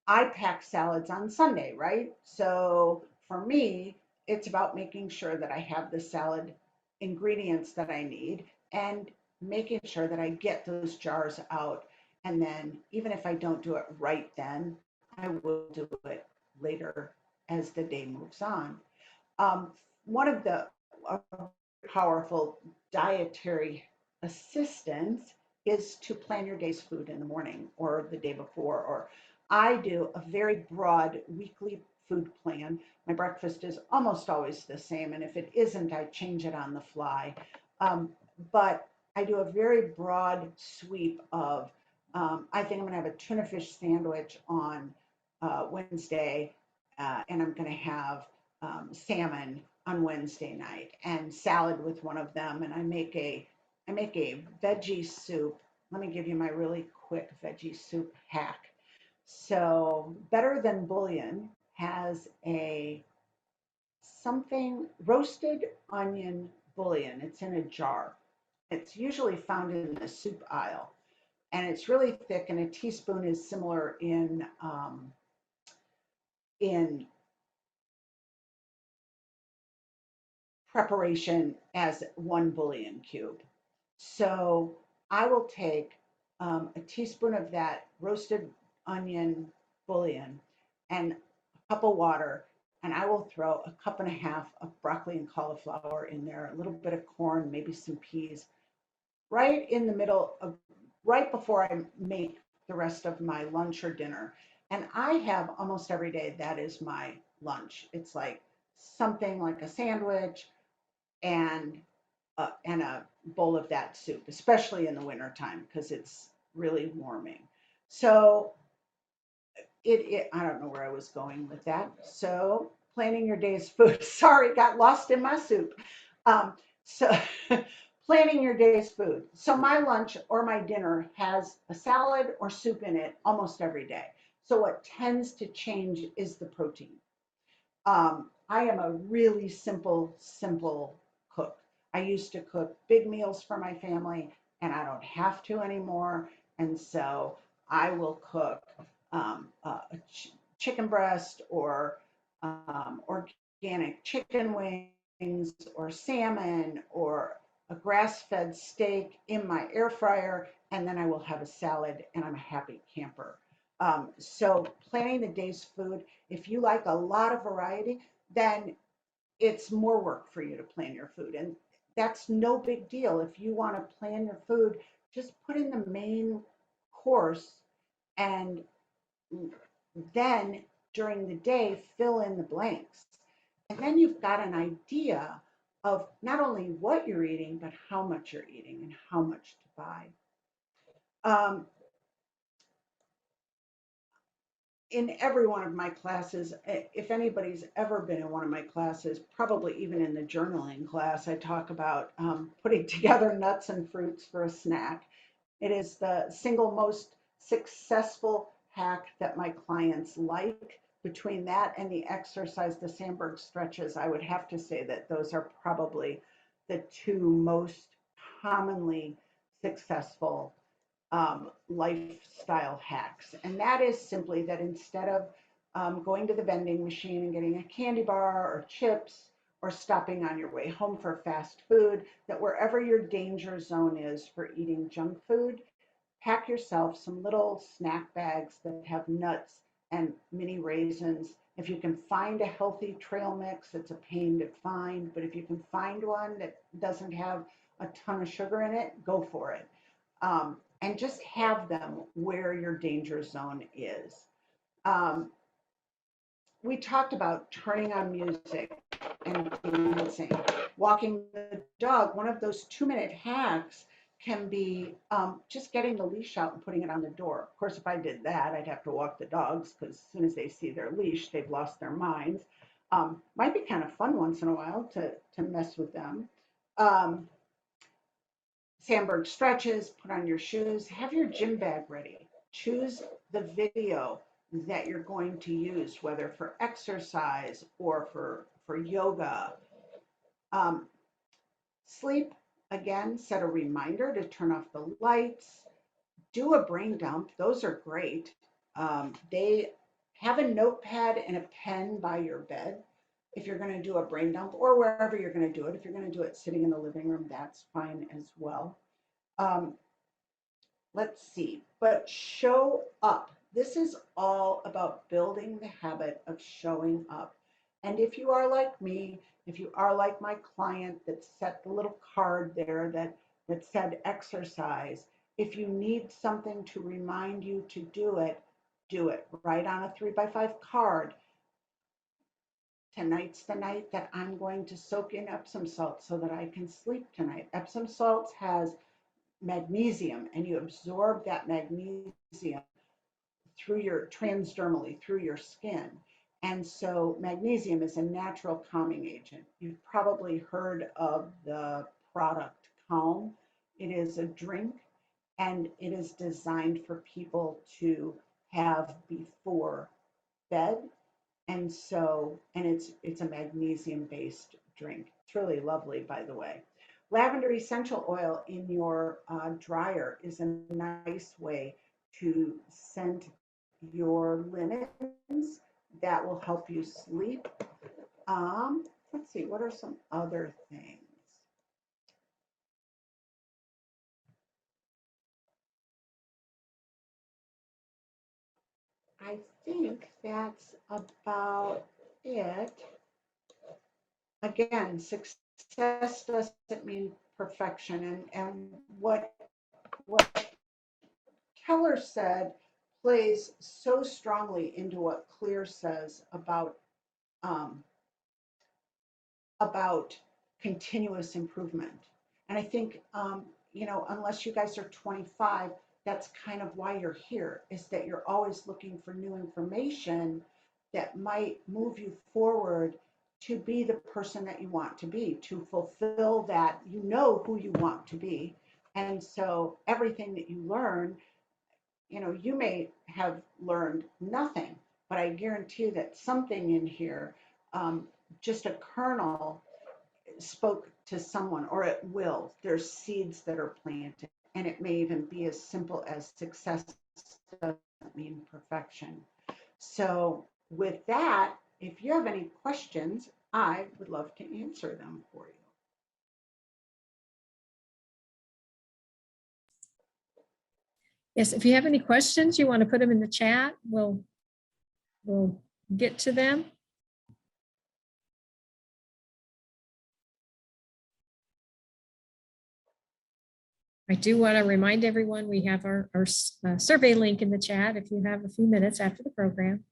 Speaker 1: I pack salads on Sunday, right? So for me, it's about making sure that I have the salad ingredients that I need and making sure that I get those jars out. And then, even if I don't do it right then, I will do it later as the day moves on. One of the uh, powerful dietary assistance is to plan your day's food in the morning or the day before. Or I do a very broad weekly food plan. My breakfast is almost always the same, and if it isn't, I change it on the fly. Um, but I do a very broad sweep of, I think I'm going to have a tuna fish sandwich on Wednesday, and I'm going to have salmon on Wednesday night and salad with one of them. And I make a veggie soup. Let me give you my really quick veggie soup hack. So Better Than Bouillon has a something roasted onion bouillon. It's in a jar. It's usually found in the soup aisle, and it's really thick. And a teaspoon is similar in preparation as one bouillon cube. So I will take a teaspoon of that roasted onion bouillon and a cup of water, and I will throw a cup and a half of broccoli and cauliflower in there, a little bit of corn, maybe some peas, right in the middle of, right before I make the rest of my lunch or dinner. And I have almost every day that is my lunch. It's like something like a sandwich and a bowl of that soup, especially in the wintertime because it's really warming. So I don't know where I was going with that. So planning your day's food. Sorry, got lost in my soup. So planning your day's food. So my lunch or my dinner has a salad or soup in it almost every day. So what tends to change is the protein. I am a really simple cook. I used to cook big meals for my family, and I don't have to anymore. And so I will cook a chicken breast or organic chicken wings or salmon or a grass-fed steak in my air fryer, and then I will have a salad, and I'm a happy camper. So planning the day's food, if you like a lot of variety, then it's more work for you to plan your food. And that's no big deal. If you want to plan your food, just put in the main course and then during the day, fill in the blanks. And then you've got an idea of not only what you're eating, but how much you're eating and how much to buy. Um, in every one of my classes, if anybody's ever been in one of my classes, probably even in the journaling class, I talk about putting together nuts and fruits for a snack. It is the single most successful hack that my clients like. Between that and the exercise, the Sandberg stretches, I would have to say that those are probably the two most commonly successful lifestyle hacks. And that is simply that instead of going to the vending machine and getting a candy bar or chips or stopping on your way home for fast food, that wherever your danger zone is for eating junk food, pack yourself some little snack bags that have nuts and mini raisins. If you can find a healthy trail mix, it's a pain to find, but if you can find one that doesn't have a ton of sugar in it, go for it. And just have them where your danger zone is. Um, we talked about turning on music and dancing, walking the dog. One of those 2-minute hacks can be just getting the leash out and putting it on the door. Of course, if I did that, I'd have to walk the dogs because as soon as they see their leash, they've lost their minds. Might be kind of fun once in a while to mess with them. Um, Sandberg stretches, put on your shoes, have your gym bag ready. Choose the video that you're going to use, whether for exercise or for yoga. Um, Sleep, again, set a reminder to turn off the lights, do a brain dump. Those are great. They have a notepad and a pen by your bed if you're going to do a brain dump or wherever you're going to do it. If you're going to do it sitting in the living room, that's fine as well. Um, let's see, but show up. This is all about building the habit of showing up. And if you are like me, if you are like my client that set the little card there that said exercise, if you need something to remind you to do it, do it. Write on a 3x5 card. Tonight's the night that I'm going to soak in Epsom salt so that I can sleep tonight. Epsom salt has magnesium, and you absorb that magnesium through your transdermally through your skin. And so magnesium is a natural calming agent. You've probably heard of the product Calm. It is a drink and it is designed for people to have before bed. And so, and it's a magnesium based drink. It's really lovely, by the way. Lavender essential oil in your dryer is a nice way to scent your linens. That will help you sleep. Let's see, what are some other things? I think that's about it. Again, success doesn't mean perfection. And what Keller said plays so strongly into what Clear says um, about continuous improvement. And I think, unless you guys are 25, that's kind of why you're here, is that you're always looking for new information that might move you forward to be the person that you want to be, to fulfill that, you know who you want to be. And so everything that you learn, you may have learned nothing, but I guarantee you that something in here, just a kernel, spoke to someone, or it will. There's seeds that are planted, and it may even be as simple as success doesn't mean perfection. So, with that, if you have any questions, I would love to answer them for you.
Speaker 2: Yes, if you have any questions, you want to put them in the chat, we'll get to them. I do want to remind everyone we have our survey link in the chat if you have a few minutes after the program.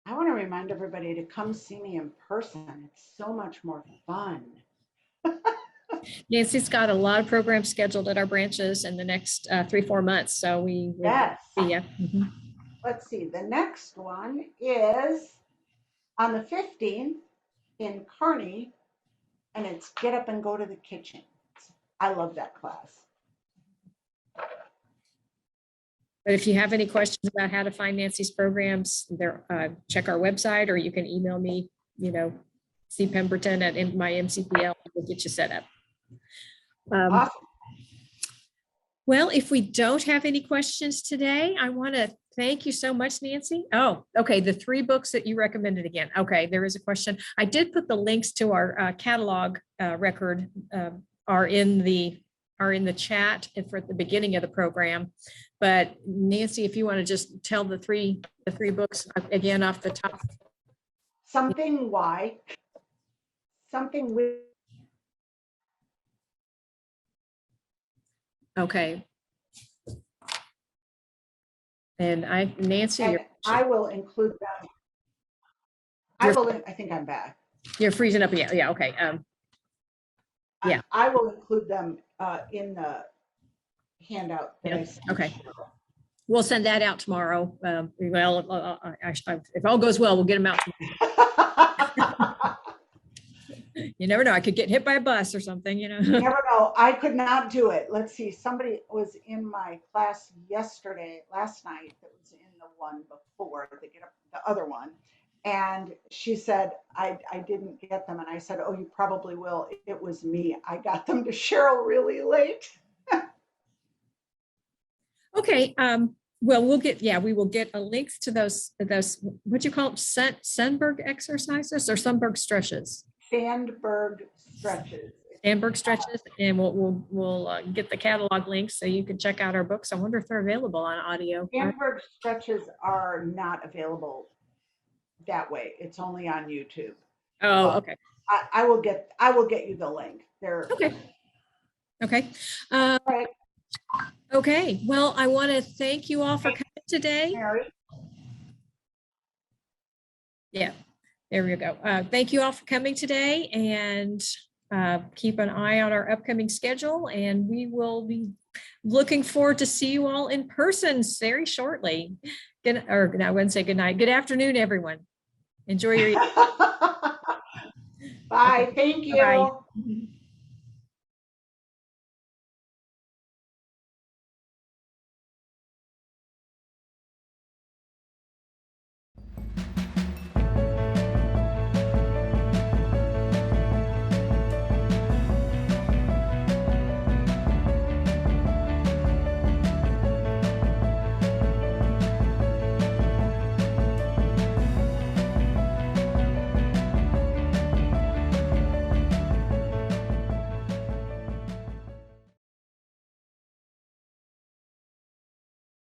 Speaker 1: I want to remind everybody to come see me in person. It's so much more fun.
Speaker 2: Nancy's got a lot of programs scheduled at our branches in the next 3-4 months. So we
Speaker 1: Yes.
Speaker 2: see ya. Mhm.
Speaker 1: Let's see. The next one is on the 15th in Kearney, and it's Get Up and Go to the Kitchen. I love that class.
Speaker 2: But if you have any questions about how to find Nancy's programs, check our website, or you can email me, cpemberton at my MCPL. We'll get you set up.
Speaker 1: Awesome.
Speaker 2: Well, if we don't have any questions today, I want to thank you so much, Nancy. Oh, okay. The 3 books that you recommended again. Okay, there is a question. I did put the links to our catalog record are in the chat for the beginning of the program. But Nancy, if you want to just tell the three books again off the top.
Speaker 1: Something Why. Something With.
Speaker 2: Okay. And Nancy,
Speaker 1: And I will include them. I think I'm back.
Speaker 2: You're freezing up. Yeah. Yeah. Okay. Yeah.
Speaker 1: I will include them in the handout that I sent.
Speaker 2: Okay. We'll send that out tomorrow. If all goes well, we'll get them out tomorrow. You never know. I could get hit by a bus or something,
Speaker 1: You never know. I could not do it. Let's see. Somebody was in my class last night, that was in the one before, the other one. And she said, I didn't get them. And I said, oh, you probably will. It was me. I got them to Cheryl really late.
Speaker 2: Okay. Well, we will get a links to those, what do you call it? Sandberg exercises or Sandberg stretches?
Speaker 1: Sandberg stretches.
Speaker 2: Sandberg stretches, and we'll get the catalog links so you can check out our books. I wonder if they're available on audio.
Speaker 1: Sandberg stretches are not available that way. It's only on YouTube.
Speaker 2: Oh, okay.
Speaker 1: I will get you the link. They're
Speaker 2: okay. Okay.
Speaker 1: All right.
Speaker 2: Okay. Well, I want to thank you all for coming today.
Speaker 1: Mary.
Speaker 2: Yeah, there we go. Thank you all for coming today, and keep an eye on our upcoming schedule, and we will be looking forward to see you all in person very shortly. I wouldn't say good night. Good afternoon, everyone. Enjoy your evening.
Speaker 1: Bye. Thank you.
Speaker 2: Bye.